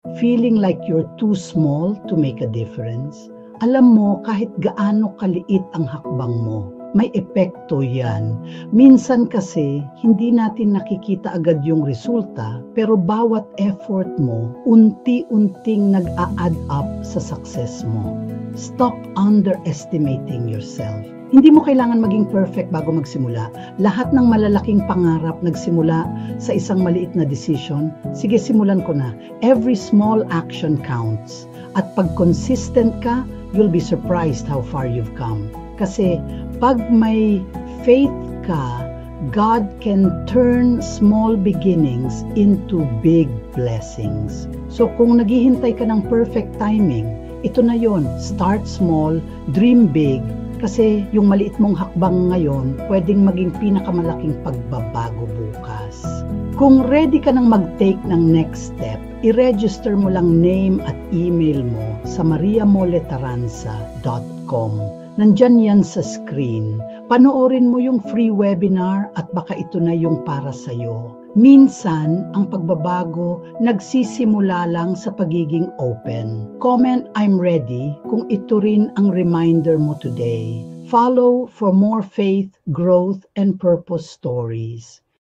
Feeling like you're too small to make a difference? Alam mo, kahit gaano kaliit ang hakbang mo, may epekto yan. Minsan kasi, hindi natin nakikita agad yung resulta, pero bawat effort mo, unti-unting nag-a-add up sa success mo. Stop underestimating yourself. Hindi mo kailangan maging perfect bago magsimula. Lahat ng malalaking pangarap nagsimula sa isang maliit na decision. Sige, simulan ko na. Every small action counts. At pag consistent ka, you'll be surprised how far you've come. Kasi pag may faith ka, God can turn small beginnings into big blessings. So kung naghihintay ka ng perfect timing, ito na yon. Start small, dream big, kasi yung maliit mong hakbang ngayon, pwedeng maging pinakamalaking pagbabago bukas. Kung ready ka nang mag-take ng next step, i-register mo lang name at email mo sa mariamoletaranza.com. Nandyan yan sa screen. Panoorin mo yung free webinar at baka ito na yung para sa'yo. Minsan, ang pagbabago nagsisimula lang sa pagiging open. Comment I'm ready kung ito rin ang reminder mo today. Follow for more faith, growth, and purpose stories.